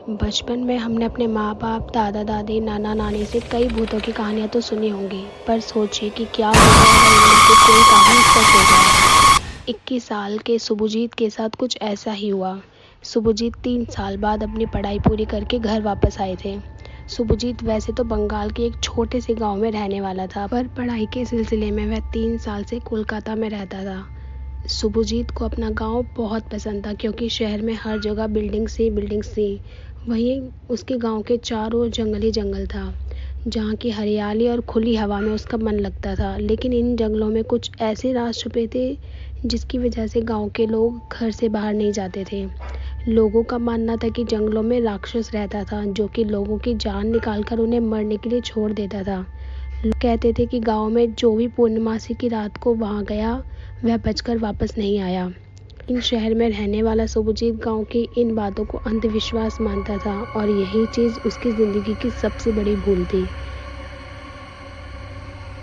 बचपन में हमने अपने माँ बाप, दादा दादी, नाना नानी से कई भूतों की कहानियाँ तो सुनी होंगी, पर सोचिए कि क्या होगा अगर इनमें से कोई कहानी सच हो जाए। 21 साल के सुभजीत के साथ कुछ ऐसा ही हुआ। सुभजीत 3 साल बाद अपनी पढ़ाई पूरी करके घर वापस आए थे। सुभजीत वैसे तो बंगाल के एक छोटे से गांव में रहने वाला था, पर पढ़ाई के सिलसिले में वह 3 साल से कोलकाता में रहता था। सुभजीत को अपना गांव बहुत पसंद था, क्योंकि शहर में हर जगह बिल्डिंग्स थी। वहीं उसके गांव के चारों ओर जंगल ही जंगल था, जहाँ की हरियाली और खुली हवा में उसका मन लगता था। लेकिन इन जंगलों में कुछ ऐसे राज छुपे थे, जिसकी वजह से गांव के लोग घर से बाहर नहीं जाते थे। लोगों का मानना था कि जंगलों में राक्षस रहता था, जो कि लोगों की जान निकालकर उन्हें मरने के लिए छोड़ देता था। लोग कहते थे कि गांव में जो भी पूर्णमासी की रात को वहां गया, वह बचकर वापस नहीं आया। इन शहर में रहने वाला सुभजीत गांव की इन बातों को अंधविश्वास मानता था, और यही चीज उसकी जिंदगी की सबसे बड़ी भूल थी।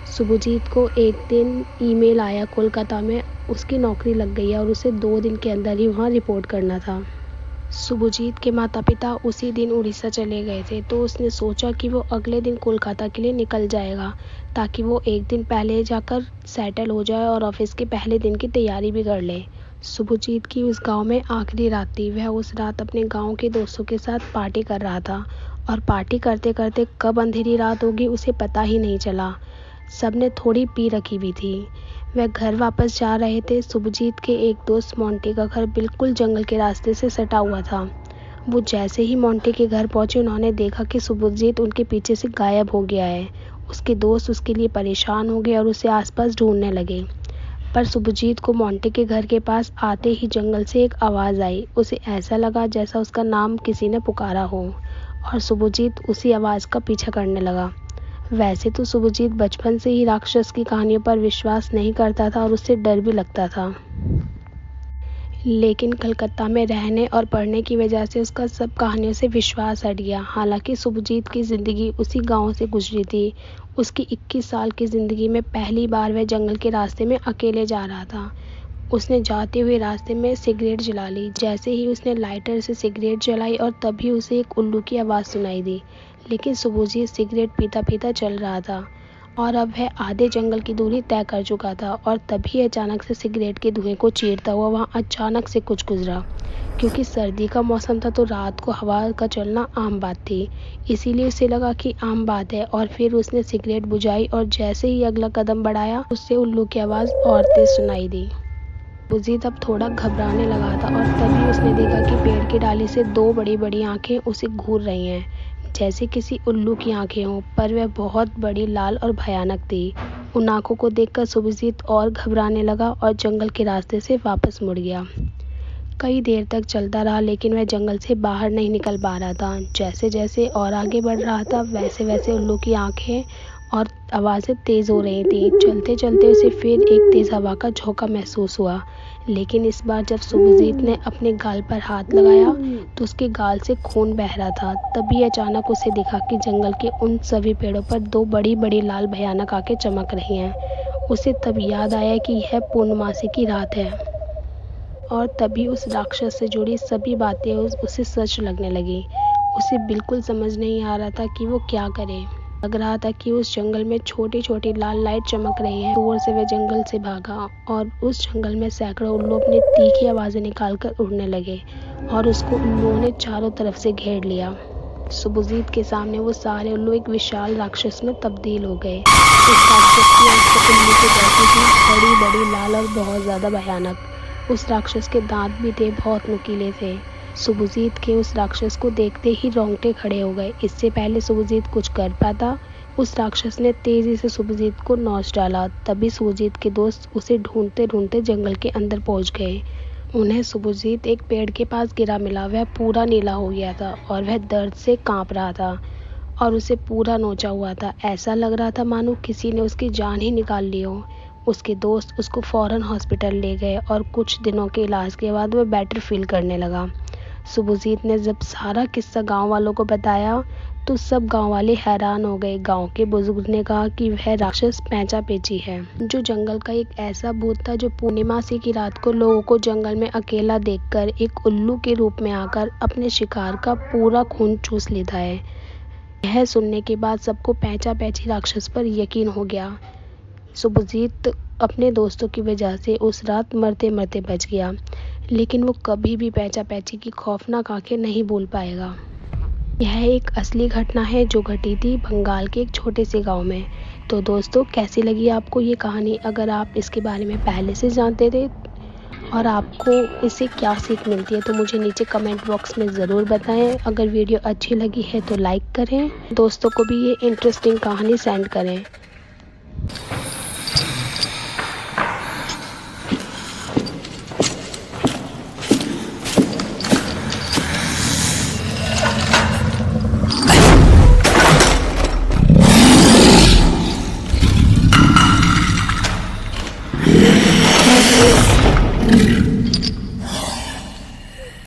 सुभजीत को एक दिन ईमेल आया, कोलकाता में उसकी नौकरी लग गई है और उसे 2 दिन के अंदर ही वहां रिपोर्ट करना था। सुभजीत के माता पिता उसी दिन उड़ीसा चले गए थे, तो उसने सोचा कि वो अगले दिन कोलकाता के लिए निकल जाएगा, ताकि वो एक दिन पहले जाकर सेटल हो जाए और ऑफिस के पहले दिन की तैयारी भी कर ले। सुभजीत की उस गांव में आखिरी रात थी। वह उस रात अपने गांव के दोस्तों के साथ पार्टी कर रहा था, और पार्टी करते करते कब अंधेरी रात होगी उसे पता ही नहीं चला। सबने थोड़ी पी रखी भी थी। वह घर वापस जा रहे थे। सुभजीत के एक दोस्त मोंटी का घर बिल्कुल जंगल के रास्ते से सटा हुआ था। वो जैसे ही मोंटी के घर पहुंचे, उन्होंने देखा कि सुभजीत उनके पीछे से गायब हो गया है। उसके दोस्त उसके लिए परेशान हो गए और उसे आसपास ढूंढने लगे, पर सुभजीत को मोंटी के घर के पास आते ही जंगल से एक आवाज़ आई। उसे ऐसा लगा जैसा उसका नाम किसी ने पुकारा हो, और सुभजीत उसी आवाज़ का पीछा करने लगा। वैसे तो सुभजीत बचपन से ही राक्षस की कहानियों पर विश्वास नहीं करता था और उससे डर भी लगता था, लेकिन कलकत्ता में रहने और पढ़ने की वजह से उसका सब कहानियों से विश्वास हट गया। हालांकि सुभजीत की ज़िंदगी उसी गांव से गुजरी थी। उसकी 21 साल की ज़िंदगी में पहली बार वह जंगल के रास्ते में अकेले जा रहा था। उसने जाते हुए रास्ते में सिगरेट जला ली। जैसे ही उसने लाइटर से सिगरेट जलाई, और तभी उसे एक उल्लू की आवाज़ सुनाई दी। लेकिन सुभजीत सिगरेट पीता पीता चल रहा था, और अब वह आधे जंगल की दूरी तय कर चुका था। और तभी अचानक से सिगरेट के धुएं को चीरता हुआ वहां अचानक से कुछ गुजरा। क्योंकि सर्दी का मौसम था, तो रात को हवा का चलना आम बात थी, इसीलिए उसे लगा कि आम बात है। और फिर उसने सिगरेट बुझाई, और जैसे ही अगला कदम बढ़ाया, उससे उल्लू की आवाज़ और तेज सुनाई दी। सुजीत अब थोड़ा घबराने लगा था, और तभी उसने देखा कि पेड़ की डाली से 2 बड़ी बड़ी आंखें उसे घूर रही हैं, जैसे किसी उल्लू की आंखें हों, पर वह बहुत बड़ी, लाल और भयानक थी। उन आंखों को देखकर सुजीत और घबराने लगा और जंगल के रास्ते से वापस मुड़ गया। कई देर तक चलता रहा, लेकिन वह जंगल से बाहर नहीं निकल पा रहा था। जैसे जैसे और आगे बढ़ रहा था, वैसे वैसे उल्लू की आंखें और आवाज़ें तेज़ हो रही थी। चलते चलते उसे फिर एक तेज़ हवा का झोंका महसूस हुआ, लेकिन इस बार जब सुभजीत ने अपने गाल पर हाथ लगाया, तो उसके गाल से खून बह रहा था। तभी अचानक उसे दिखा कि जंगल के उन सभी पेड़ों पर 2 बड़ी बड़ी लाल भयानक आंखें चमक रही हैं। उसे तब याद आया कि यह पूर्णमासी की रात है, और तभी उस राक्षस से जुड़ी सभी बातें उसे सच लगने लगी। उसे बिल्कुल समझ नहीं आ रहा था कि वो क्या करे। लग रहा था कि उस जंगल में छोटी छोटी लाल लाइट चमक रही है। दूर से वह जंगल से भागा, और उस जंगल में सैकड़ों उल्लू अपनी तीखी आवाजें निकालकर उड़ने लगे, और उसको उल्लुओं ने चारों तरफ से घेर लिया। सुभजीत के सामने वो सारे उल्लू एक विशाल राक्षस में तब्दील हो गए। उस राक्षस की आंखें उल्लू के जैसी थी, बड़ी बड़ी, लाल और बहुत ज्यादा भयानक। उस राक्षस के दांत भी थे, बहुत नुकीले थे। सुभजीत के उस राक्षस को देखते ही रोंगटे खड़े हो गए। इससे पहले सुभजीत कुछ कर पाता, उस राक्षस ने तेजी से सुभजीत को नोच डाला। तभी सुभजीत के दोस्त उसे ढूंढते ढूंढते जंगल के अंदर पहुंच गए। उन्हें सुभजीत एक पेड़ के पास गिरा मिला। वह पूरा नीला हो गया था, और वह दर्द से कांप रहा था, और उसे पूरा नोचा हुआ था। ऐसा लग रहा था मानो किसी ने उसकी जान ही निकाल ली हो। उसके दोस्त उसको फौरन हॉस्पिटल ले गए, और कुछ दिनों के इलाज के बाद वह बेटर फील करने लगा। सुभजीत ने जब सारा किस्सा गांव वालों को बताया तो सब गांव वाले हैरान हो गए। गांव के बुजुर्ग ने कहा कि वह राक्षस पैंचा पेची है, जो जंगल का एक ऐसा भूत था जो पूर्णिमासी की रात को लोगों को जंगल में अकेला देखकर एक उल्लू के रूप में आकर अपने शिकार का पूरा खून चूस लेता है। यह सुनने के बाद सबको पैंचा पैची राक्षस पर यकीन हो गया। सुभजीत अपने दोस्तों की वजह से उस रात मरते मरते बच गया, लेकिन वो कभी भी पैंचा पैची की खौफनाक आंखें नहीं भूल पाएगा। यह एक असली घटना है जो घटी थी बंगाल के एक छोटे से गांव में। तो दोस्तों, कैसी लगी आपको ये कहानी? अगर आप इसके बारे में पहले से जानते थे और आपको इससे क्या सीख मिलती है तो मुझे नीचे कमेंट बॉक्स में ज़रूर बताएं। अगर वीडियो अच्छी लगी है तो लाइक करें, दोस्तों को भी ये इंटरेस्टिंग कहानी सेंड करें।